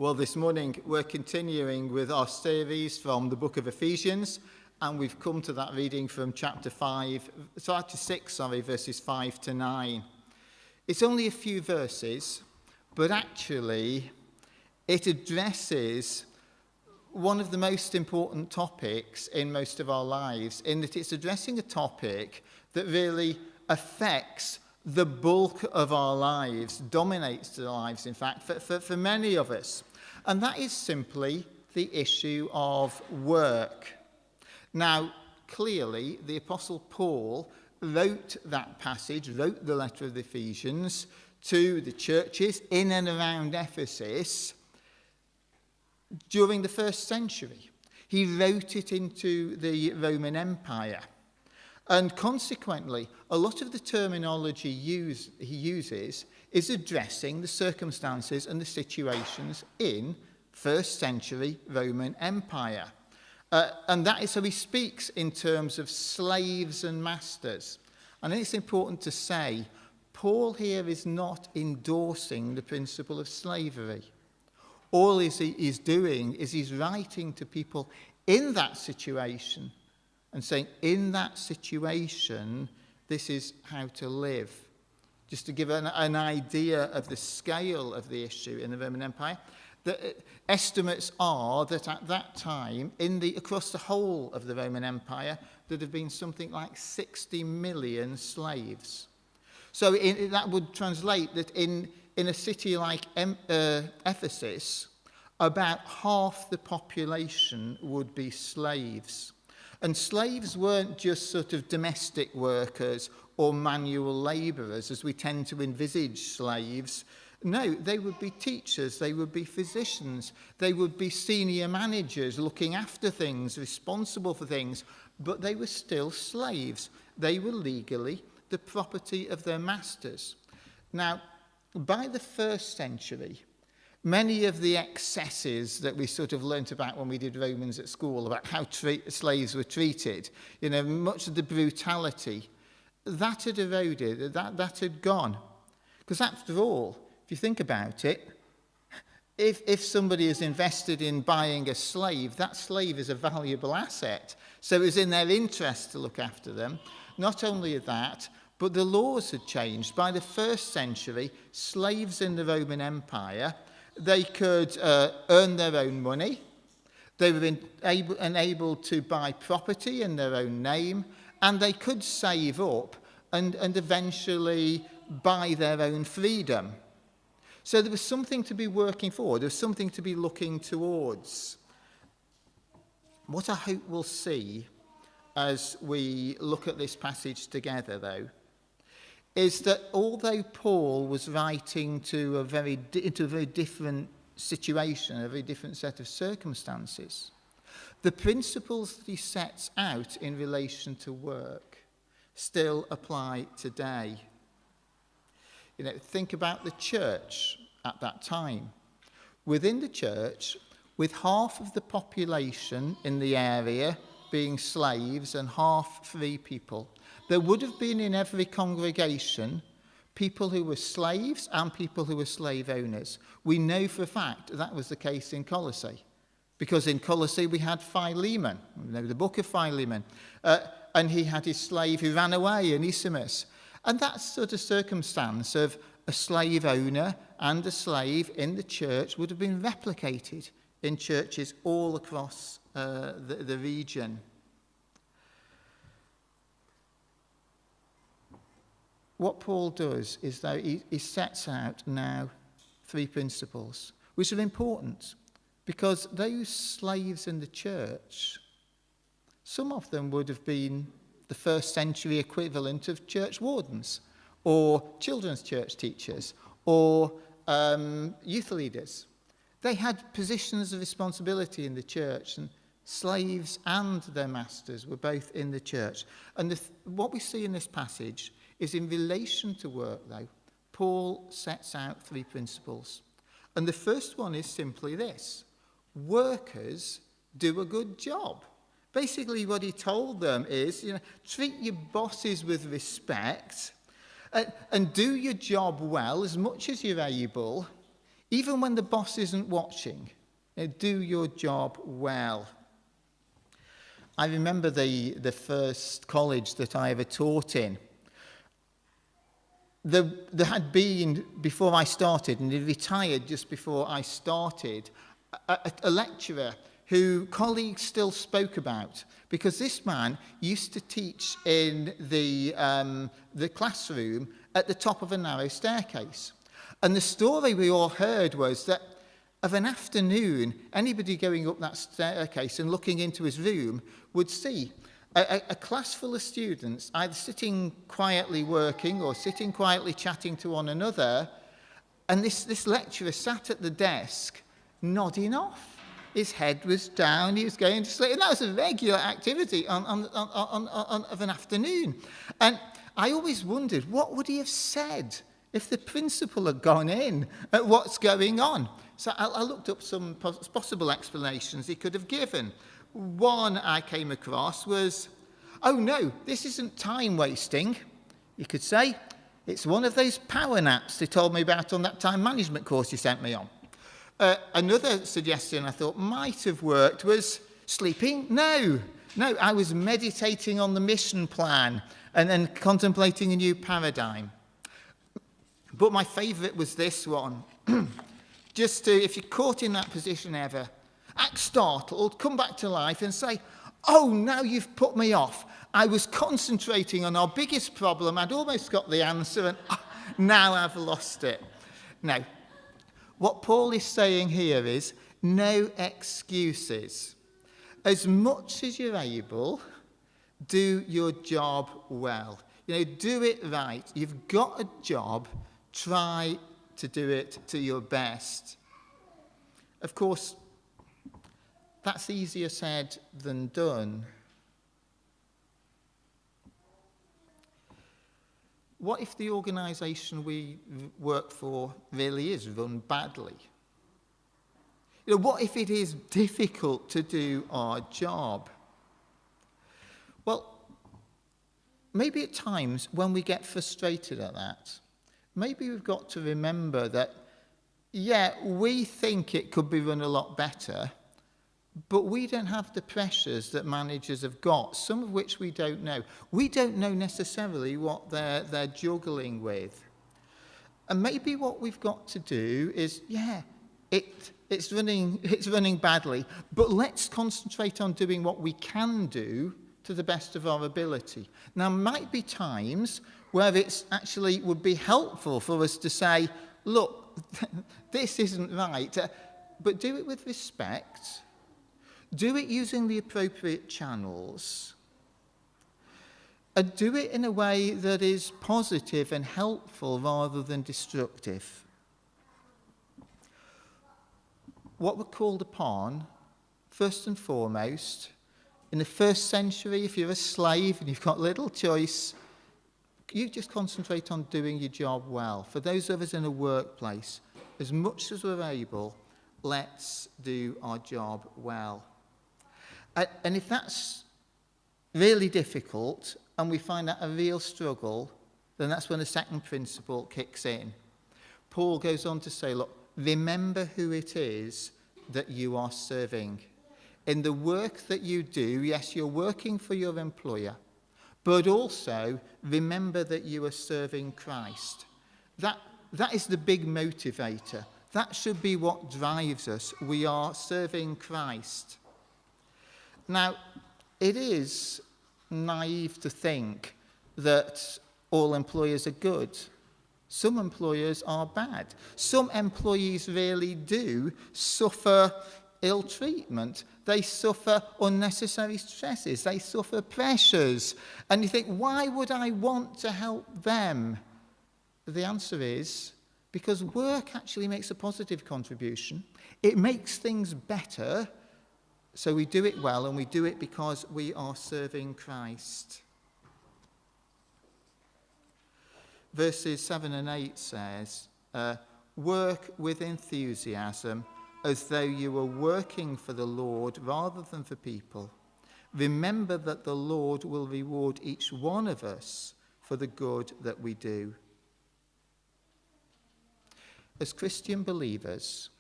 Well, this morning we're continuing with our series from the book of Ephesians, and we've come to that reading from chapter 6, verses 5 to 9. It's only a few verses, but actually it addresses one of the most important topics in most of our lives, in that it's addressing a topic that really affects the bulk of our lives, dominates our lives, in fact, for many of us. And that is simply the issue of work. Now, clearly, the Apostle Paul wrote that passage, wrote the letter of the Ephesians to the churches in and around Ephesus during the first century. He wrote it into the Roman Empire. And consequently, a lot of the terminology he uses is addressing the circumstances and the situations in first century Roman Empire. And that is how he speaks in terms of slaves and masters. And it's important to say, Paul here is not endorsing the principle of slavery. All he is doing is he's writing to people in that situation and saying, in that situation, this is how to live. Just to give an idea of the scale of the issue in the Roman Empire, the estimates are that at that time, across the whole of the Roman Empire, there'd have been something like 60 million slaves. So that would translate that in a city like Ephesus, about half the population would be slaves. And slaves weren't just sort of domestic workers or manual labourers, as we tend to envisage slaves. No, they would be teachers, they would be physicians, they would be senior managers looking after things, responsible for things, but they were still slaves. They were legally the property of their masters. Now, by the first century, many of the excesses that we sort of learnt about when we did Romans at school, about how slaves were treated, much of the brutality, that had eroded, that had gone. Because after all, if you think about it, if somebody is invested in buying a slave, that slave is a valuable asset. So it was in their interest to look after them. Not only that, but the laws had changed. By the first century, slaves in the Roman Empire, they could earn their own money. They were enabled to buy property in their own name, and they could save up and eventually buy their own freedom. So there was something to be working for. There was something to be looking towards. What I hope we'll see as we look at this passage together, though, is that although Paul was writing into a very different situation, a very different set of circumstances, the principles that he sets out in relation to work still apply today. Think about the church at that time. Within the church, with half of the population in the area being slaves and half free people, there would have been in every congregation people who were slaves and people who were slave owners. We know for a fact that was the case in Colossae, because in Colossae we had Philemon, the book of Philemon, and he had his slave who ran away, Onesimus. And that sort of circumstance of a slave owner and a slave in the church would have been replicated in churches all across the region. What Paul does is that he sets out now 3 principles, which are important, because those slaves in the church, some of them would have been the first century equivalent of church wardens, or children's church teachers, or youth leaders. They had positions of responsibility in the church, and slaves and their masters were both in the church. And what we see in this passage is in relation to work, though, Paul sets out 3 principles. And the first one is simply this: workers do a good job. Basically, what he told them is, treat your bosses with respect and do your job well as much as you're able, Even when the boss isn't watching, do your job well. I remember the first college that I ever taught in. There had been, before I started, and he retired just before I started, a lecturer who colleagues still spoke about, because this man used to teach in the classroom at the top of a narrow staircase. And the story we all heard was that of an afternoon, anybody going up that staircase and looking into his room would see a class full of students either sitting quietly working or sitting quietly chatting to one another, and this lecturer sat at the desk nodding off. His head was down, he was going to sleep, and that was a regular activity of an afternoon. And I always wondered, what would he have said if the principal had gone in at what's going on? So I looked up some possible explanations he could have given. One I came across was, oh no, this isn't time wasting. You could say, it's one of those power naps they told me about on that time management course you sent me on. Another suggestion I thought might have worked was sleeping. No, I was meditating on the mission plan and then contemplating a new paradigm. But my favourite was this one. Just to, if you're caught in that position ever, act startled, come back to life and say, oh, now you've put me off. I was concentrating on our biggest problem. I'd almost got the answer and now I've lost it. Now, what Paul is saying here is no excuses. As much as you're able, do your job well. Do it right. You've got a job, try to do it to your best. Of course, that's easier said than done. What if the organisation we work for really is run badly? What if it is difficult to do our job? Well, maybe at times when we get frustrated at that, maybe we've got to remember that, yeah, we think it could be run a lot better, but we don't have the pressures that managers have got, some of which we don't know. We don't know necessarily what they're juggling with. And maybe what we've got to do is, yeah, it's running badly, but let's concentrate on doing what we can do to the best of our ability. Now, might be times where it's actually would be helpful for us to say, look, this isn't right, but do it with respect. Do it using the appropriate channels. And do it in a way that is positive and helpful rather than destructive. What we're called upon, first and foremost, in the first century, if you're a slave and you've got little choice, you just concentrate on doing your job well. For those of us in a workplace, as much as we're able, let's do our job well. And if that's really difficult and we find that a real struggle, then that's when the second principle kicks in. Paul goes on to say, look, remember who it is that you are serving. In the work that you do, yes, you're working for your employer, but also remember that you are serving Christ. That is the big motivator. That should be what drives us. We are serving Christ. Now, it is naive to think that all employers are good. Some employers are bad. Some employees really do suffer ill treatment. They suffer unnecessary stresses. They suffer pressures. And you think, why would I want to help them? The answer is because work actually makes a positive contribution. It makes things better. So we do it well, and we do it because we are serving Christ. Verses 7 and 8 says, work with enthusiasm as though you were working for the Lord rather than for people. Remember that the Lord will reward each one of us for the good that we do. as Christian believers,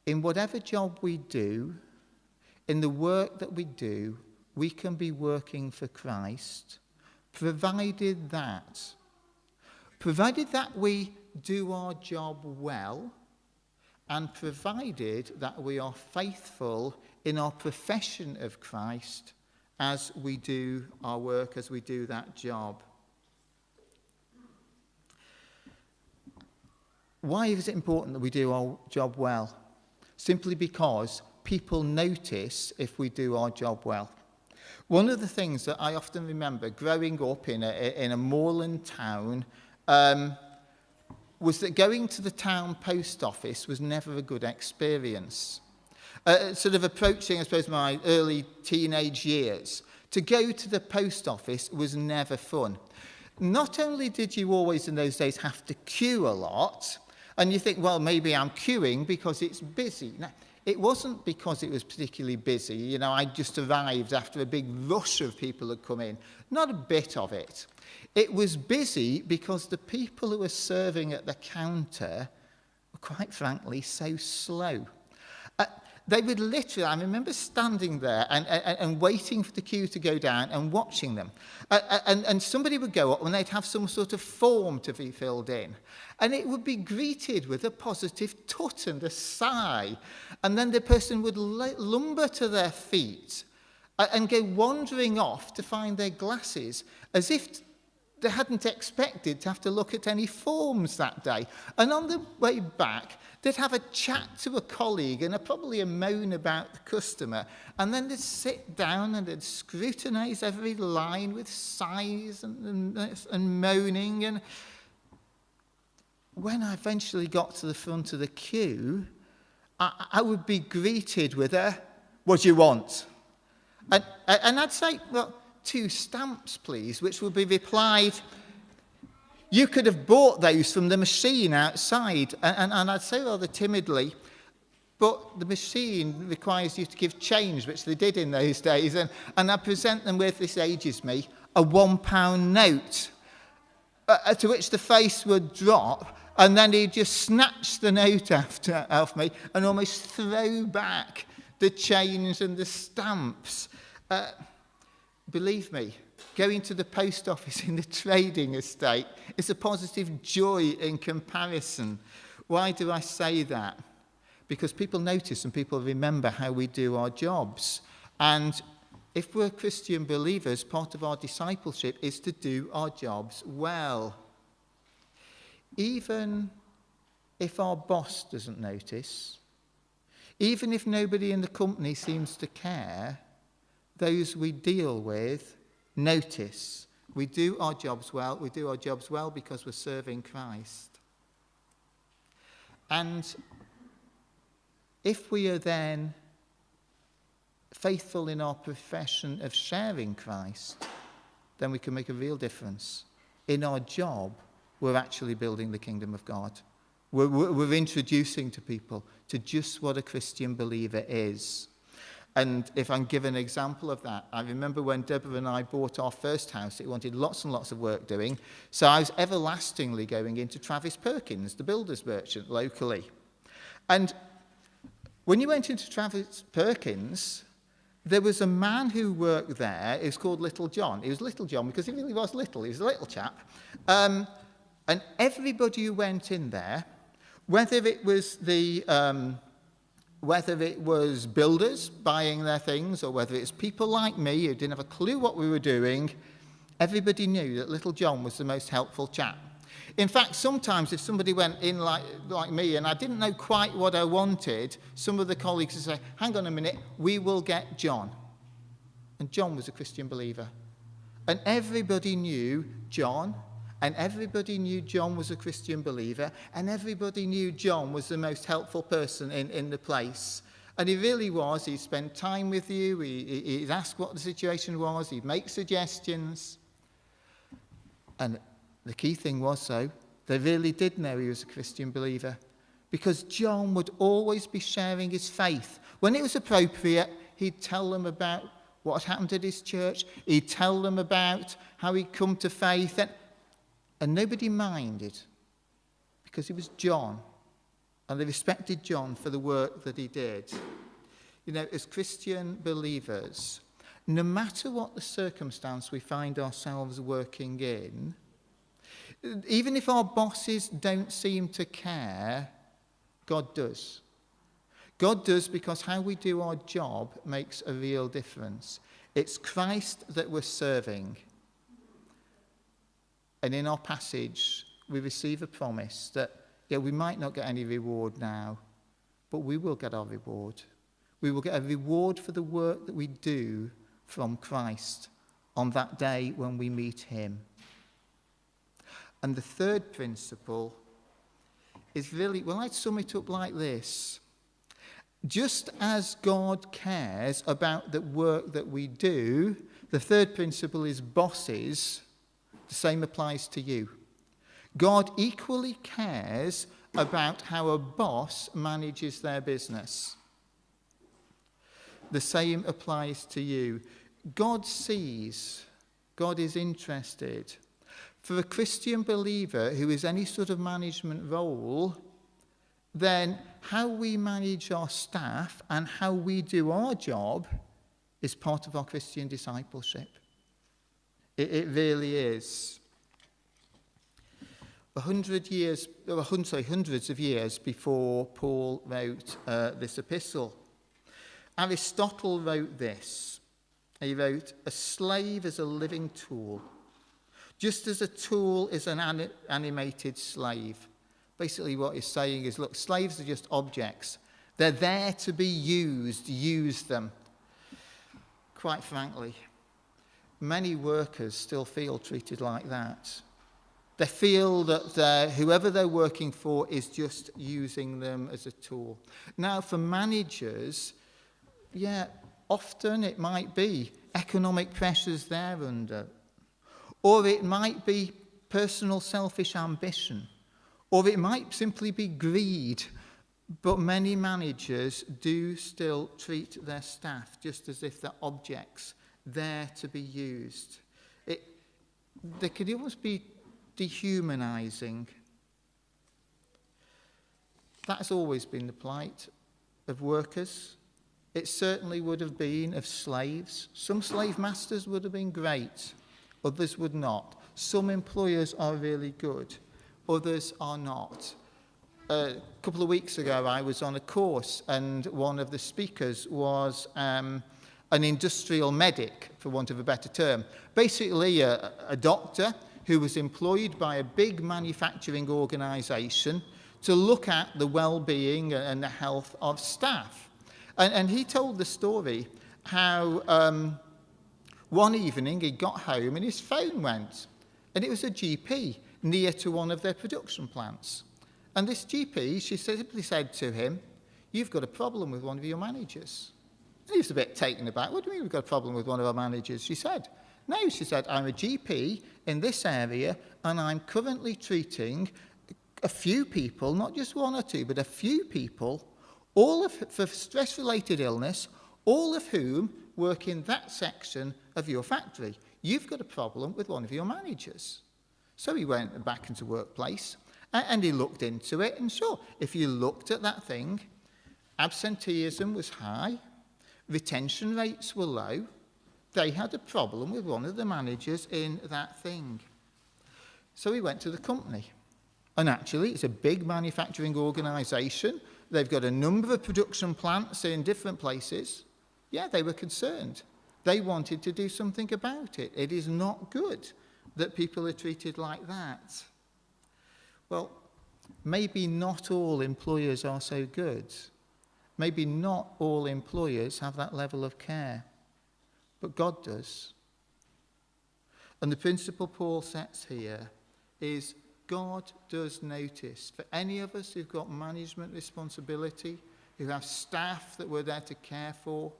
in whatever job we do, in the work that we do, we can be working for Christ, provided that we do our job well, and provided that we are faithful in our profession of Christ as we do our work, as we do that job. Why is it important that we do our job well? Simply because people notice if we do our job well. One of the things that I often remember growing up in a moorland town was that going to the town post office was never a good experience. Sort of approaching, I suppose, my early teenage years, to go to the post office was never fun. Not only did you always in those days have to queue a lot, and you think, well, maybe I'm queuing because it's busy. No, it wasn't because it was particularly busy. You know, I just arrived after a big rush of people had come in. Not a bit of it. It was busy because the people who were serving at the counter were, quite frankly, so slow. They would literally, I remember standing there and waiting for the queue to go down and watching them. And somebody would go up and they'd have some sort of form to be filled in. And it would be greeted with a positive tut and a sigh. And then the person would lumber to their feet and go wandering off to find their glasses, as if they hadn't expected to have to look at any forms that day. And on the way back, they'd have a chat to a colleague and probably a moan about the customer. And then they'd sit down and they'd scrutinise every line with sighs and moaning. And when I eventually got to the front of the queue, I would be greeted with a, "What do you want?" And I'd say, "Well, 2 stamps, please," which would be replied, "You could have bought those from the machine outside." And I'd say rather timidly, "But the machine requires you to give change," which they did in those days. And I'd present them with, this ages me, a £1 note, to which the face would drop, and then he'd just snatch the note off me and almost throw back the change and the stamps. Believe me, going to the post office in the trading estate is a positive joy in comparison. Why do I say that? Because people notice and people remember how we do our jobs. And if we're Christian believers, part of our discipleship is to do our jobs well. Even if our boss doesn't notice, even if nobody in the company seems to care, those we deal with notice. We do our jobs well. We do our jobs well because we're serving Christ. And if we are then faithful in our profession of sharing Christ, then we can make a real difference. In our job, we're actually building the kingdom of God. We're introducing to people to just what a Christian believer is. And if I can give an example of that, I remember when Deborah and I bought our first house, it wanted lots and lots of work doing. So I was everlastingly going into Travis Perkins, the builder's merchant locally. And when you went into Travis Perkins, there was a man who worked there. He was called Little John. He was Little John because he really was little. He was a little chap. And everybody who went in there, whether it was builders buying their things or whether it's people like me who didn't have a clue what we were doing, everybody knew that Little John was the most helpful chap. In fact, sometimes if somebody went in like me and I didn't know quite what I wanted, some of the colleagues would say, "Hang on a minute, we will get John." And John was a Christian believer. And everybody knew John, and everybody knew John was a Christian believer, and everybody knew John was the most helpful person in the place. And he really was. He'd spend time with you, he'd ask what the situation was, he'd make suggestions. And the key thing was, though, they really did know he was a Christian believer, because John would always be sharing his faith. When it was appropriate, he'd tell them about what had happened at his church, he'd tell them about how he'd come to faith, and nobody minded, because he was John, and they respected John for the work that he did. You know, as Christian believers, no matter what the circumstance we find ourselves working in, even if our bosses don't seem to care, God does. God does, because how we do our job makes a real difference. It's Christ that we're serving. And in our passage, we receive a promise that, we might not get any reward now, but we will get our reward. We will get a reward for the work that we do from Christ on that day when we meet him. And the third principle is really, I'd sum it up like this. Just as God cares about the work that we do, the third principle is bosses. The same applies to you. God equally cares about how a boss manages their business. The same applies to you. God sees, God is interested. For a Christian believer who is any sort of management role, then how we manage our staff and how we do our job is part of our Christian discipleship. It really is. Hundreds of years before Paul wrote this epistle, Aristotle wrote this. He wrote, "A slave is a living tool, just as a tool is an animated slave." Basically what he's saying is, look, slaves are just objects. They're there to be used. Use them. Quite frankly, many workers still feel treated like that. They feel that whoever they're working for is just using them as a tool. Now, for managers, often it might be economic pressures they're under. Or it might be personal selfish ambition. Or it might simply be greed. But many managers do still treat their staff just as if they're objects there to be used. They could almost be dehumanizing. That's always been the plight of workers. It certainly would have been of slaves. Some slave masters would have been great, others would not. Some employers are really good, others are not. A couple of weeks ago, I was on a course, and one of the speakers was an industrial medic, for want of a better term. Basically, a doctor who was employed by a big manufacturing organisation to look at the well-being and the health of staff. And he told the story how one evening he got home and his phone went. And it was a GP near to one of their production plants. And this GP, she simply said to him, "You've got a problem with one of your managers." And he was a bit taken aback. "What do you mean we've got a problem with one of our managers?" She said. "No," she said, "I'm a GP in this area, and I'm currently treating a few people, not just one or two, but a few people, for stress-related illness, all of whom work in that section of your factory. You've got a problem with one of your managers." So he went back into workplace, and he looked into it, and sure, if you looked at that thing, absenteeism was high, retention rates were low. They had a problem with one of the managers in that thing. So he went to the company. And actually, it's a big manufacturing organisation. They've got a number of production plants in different places. Yeah, they were concerned. They wanted to do something about it. It is not good that people are treated like that. Well, maybe not all employers are so good. Maybe not all employers have that level of care. But God does. And the principle Paul sets here is God does notice. For any of us who've got management responsibility, who have staff that we're there to care for,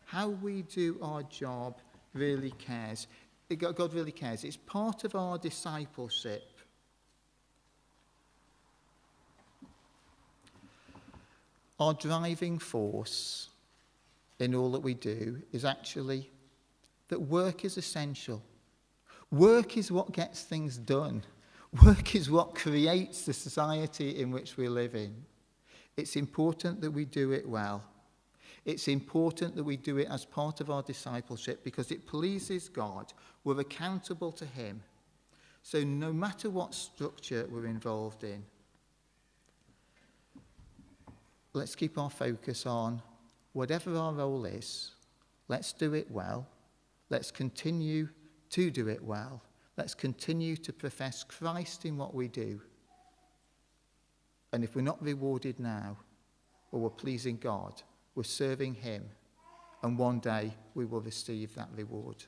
how we do our job really cares. God really cares. It's part of our discipleship. Our driving force in all that we do is actually that work is essential. Work is what gets things done. Work is what creates the society in which we live in. It's important that we do it well. It's important that we do it as part of our discipleship because it pleases God. We're accountable to him. So no matter what structure we're involved in, let's keep our focus on whatever our role is. Let's do it well. Let's continue to do it well. Let's continue to profess Christ in what we do. And if we're not rewarded now, well, we're pleasing God, we're serving him, and one day we will receive that reward.